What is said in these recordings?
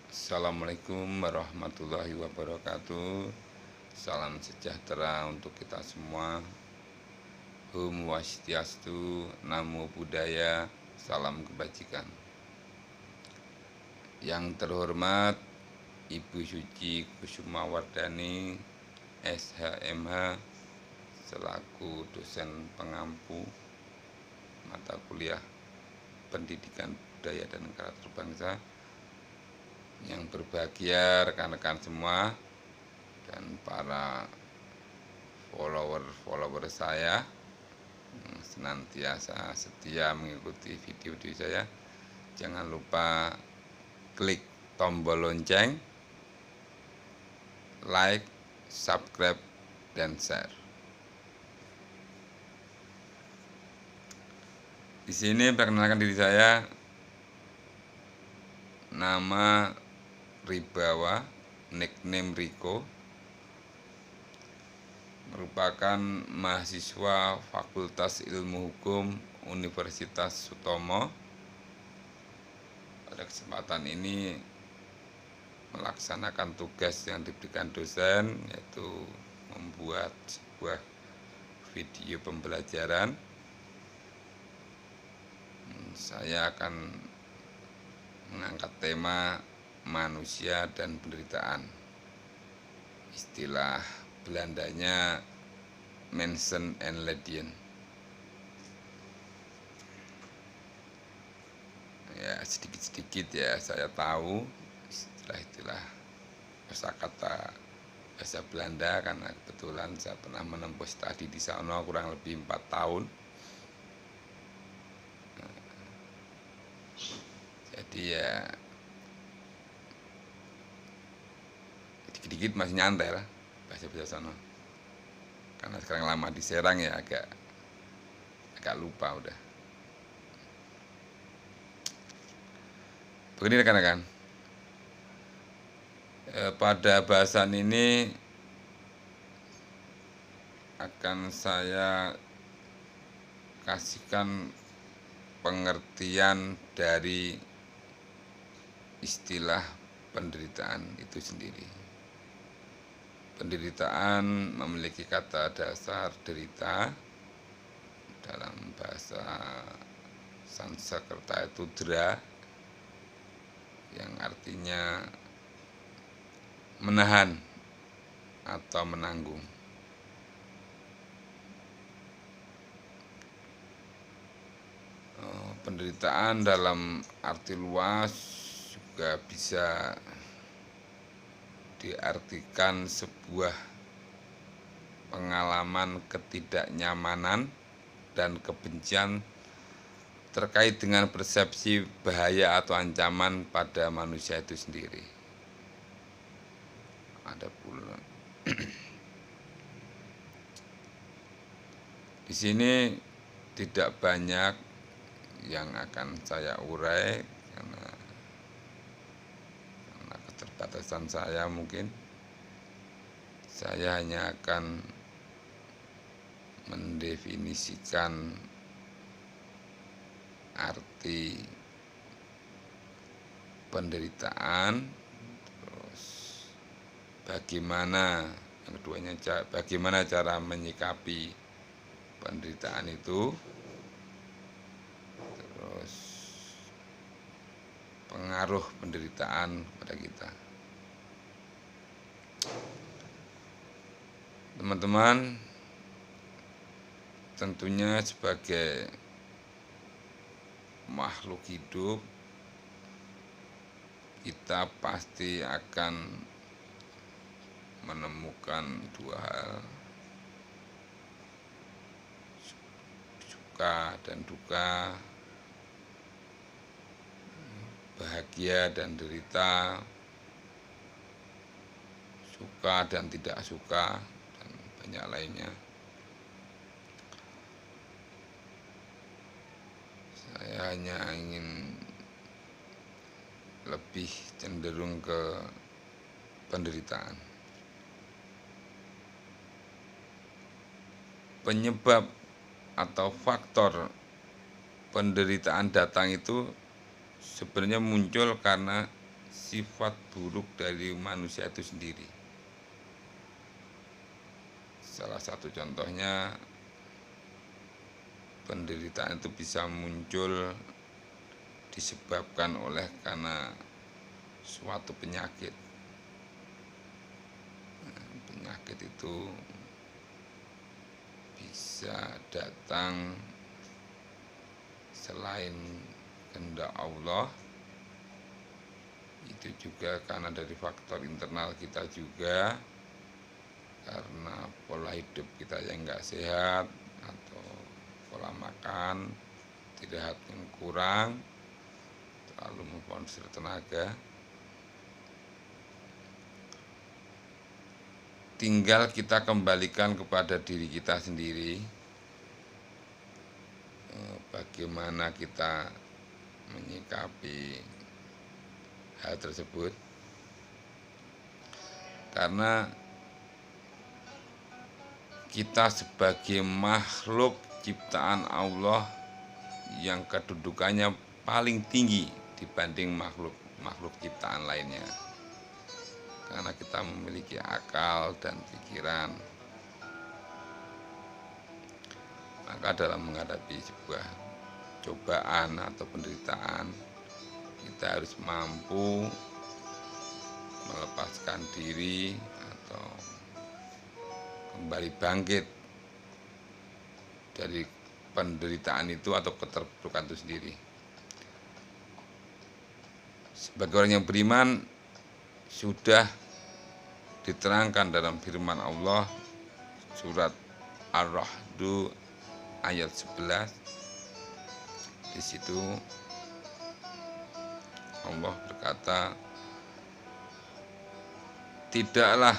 Assalamualaikum warahmatullahi wabarakatuh. Salam sejahtera untuk kita semua. Om Wastiastu, Namo Buddhaya, salam kebajikan. Yang terhormat Ibu Suci Kusumawardhani, SHMH, selaku dosen pengampu mata kuliah Pendidikan Budaya dan Karakter Bangsa. Yang berbahagia rekan-rekan semua dan para follower saya yang senantiasa setia mengikuti video-video saya. Jangan lupa klik tombol lonceng, like, subscribe, dan share. Di sini perkenalkan diri saya, nama Ribawa, nickname Riko, merupakan mahasiswa Fakultas Ilmu Hukum Universitas Sutomo. Pada kesempatan ini melaksanakan tugas yang diberikan dosen, yaitu membuat sebuah video pembelajaran. Saya akan mengangkat tema manusia dan penderitaan. Istilah Belandanya Mensen en Lijden. Ya, sedikit-sedikit ya saya tahu istilah-istilah kosakata bahasa Belanda karena kebetulan saya pernah menempuh studi di sana kurang lebih 4 tahun. Jadi ya dikit-dikit masih nyantai lah bahasa sana. Karena sekarang lama di Serang ya agak lupa udah. Begini rekan-rekan, pada bahasan ini akan saya kasihkan pengertian dari istilah penderitaan itu sendiri. Penderitaan memiliki kata dasar derita, dalam bahasa Sanskerta itu dra, yang artinya menahan atau menanggung. Penderitaan dalam arti luas juga bisa diartikan sebuah pengalaman ketidaknyamanan dan kebencian terkait dengan persepsi bahaya atau ancaman pada manusia itu sendiri. Ada pula di sini tidak banyak yang akan saya urai karena keterbatasan saya. Mungkin saya hanya akan mendefinisikan arti penderitaan, terus bagaimana yang keduanya, bagaimana cara menyikapi penderitaan itu, terus pengaruh penderitaan pada kita. Teman-teman, tentunya sebagai makhluk hidup kita pasti akan menemukan dua hal, suka dan duka, bahagia dan derita, suka dan tidak suka, dan banyak lainnya. Saya hanya ingin lebih cenderung ke penderitaan. Penyebab atau faktor penderitaan datang itu sebenarnya muncul karena sifat buruk dari manusia itu sendiri. Salah satu contohnya, penderitaan itu bisa muncul disebabkan oleh karena suatu penyakit. Penyakit itu bisa datang selain kehendak Allah, itu juga karena dari faktor internal kita juga, karena pola hidup kita yang enggak sehat atau pola makan tidak yang kurang, terlalu mengkonsumsi tenaga. Tinggal kita kembalikan kepada diri kita sendiri, bagaimana kita menyikapi hal tersebut. Karena kita sebagai makhluk ciptaan Allah yang kedudukannya paling tinggi dibanding makhluk ciptaan lainnya, karena kita memiliki akal dan pikiran. Maka dalam menghadapi sebuah cobaan atau penderitaan, kita harus mampu melepaskan diri atau kembali bangkit dari penderitaan itu atau keterpurukan itu sendiri. Sebagai orang yang beriman, sudah diterangkan dalam firman Allah surat Ar-Ra'd ayat 11. Di situ Allah berkata, tidaklah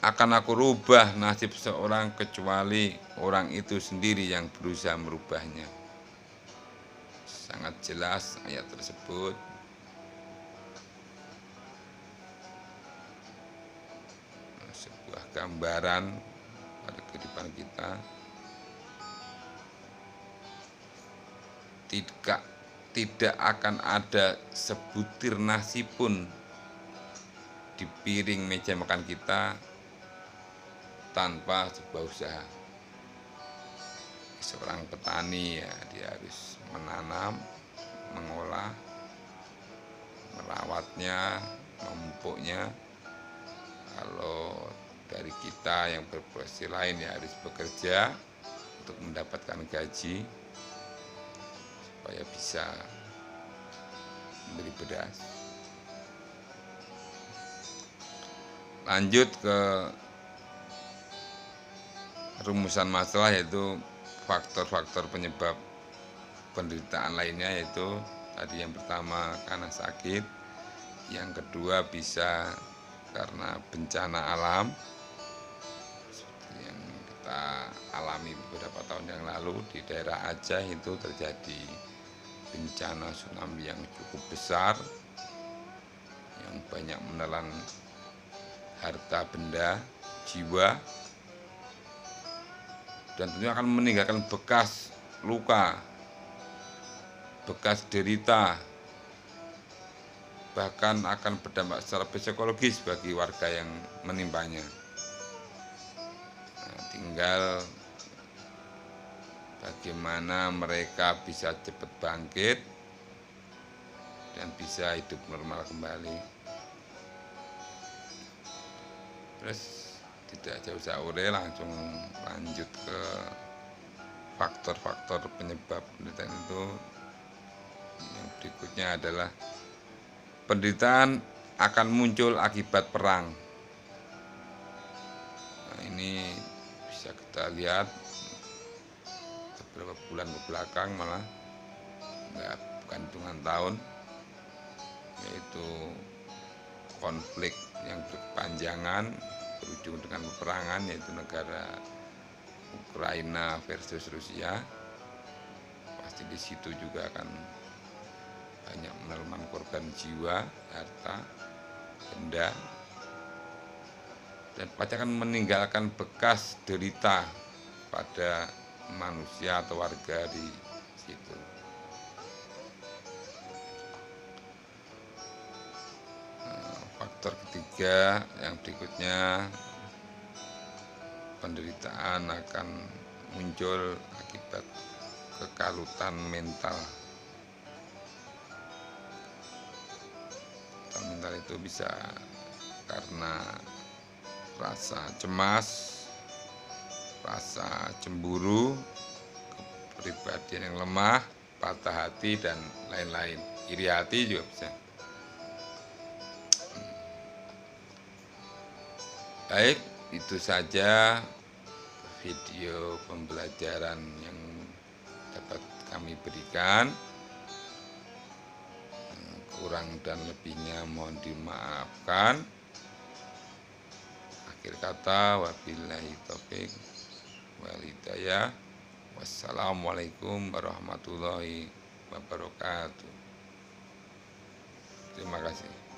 akan aku rubah nasib seorang kecuali orang itu sendiri yang berusaha merubahnya. Sangat jelas ayat tersebut. Sebuah gambaran pada kehidupan kita. Tidak akan ada sebutir nasi pun di piring meja makan kita tanpa sebuah usaha. Seorang petani, ya, dia harus menanam, mengolah, merawatnya, memupuknya. Kalau dari kita yang berprofesi lain, ya harus bekerja untuk mendapatkan gaji supaya bisa membeli beras. Lanjut ke rumusan masalah, yaitu faktor-faktor penyebab penderitaan lainnya, yaitu tadi yang pertama karena sakit, yang kedua bisa karena bencana alam seperti yang kita alami beberapa tahun yang lalu di daerah Aceh. Itu terjadi bencana tsunami yang cukup besar yang banyak menelan harta benda, jiwa, dan tentunya akan meninggalkan bekas luka, bekas derita, bahkan akan berdampak secara psikologis bagi warga yang menimpanya. Tinggal bagaimana mereka bisa cepat bangkit dan bisa hidup normal kembali. Terus tidak jauh-jauh langsung lanjut ke faktor-faktor penyebab penderitaan itu. Yang berikutnya adalah penderitaan akan muncul akibat perang. Nah, ini bisa kita lihat beberapa bulan ke belakang, malah bukan hitungan tahun, yaitu konflik yang berkepanjangan berujung dengan peperangan, yaitu negara Ukraina versus Rusia. Pasti di situ juga akan banyak menelan korban jiwa, harta, benda, dan pasti akan meninggalkan bekas derita pada manusia atau warga di situ. faktor ketiga yang berikutnya, penderitaan akan muncul akibat kekalutan mental. Mental itu bisa karena rasa cemas, rasa cemburu, kepribadian yang lemah, patah hati, dan lain-lain. Iri hati juga bisa. Baik, itu saja video pembelajaran yang dapat kami berikan. Kurang dan lebihnya mohon dimaafkan. Akhir kata, wabillahi taufik wal hidayah. Wassalamualaikum warahmatullahi wabarakatuh. Terima kasih.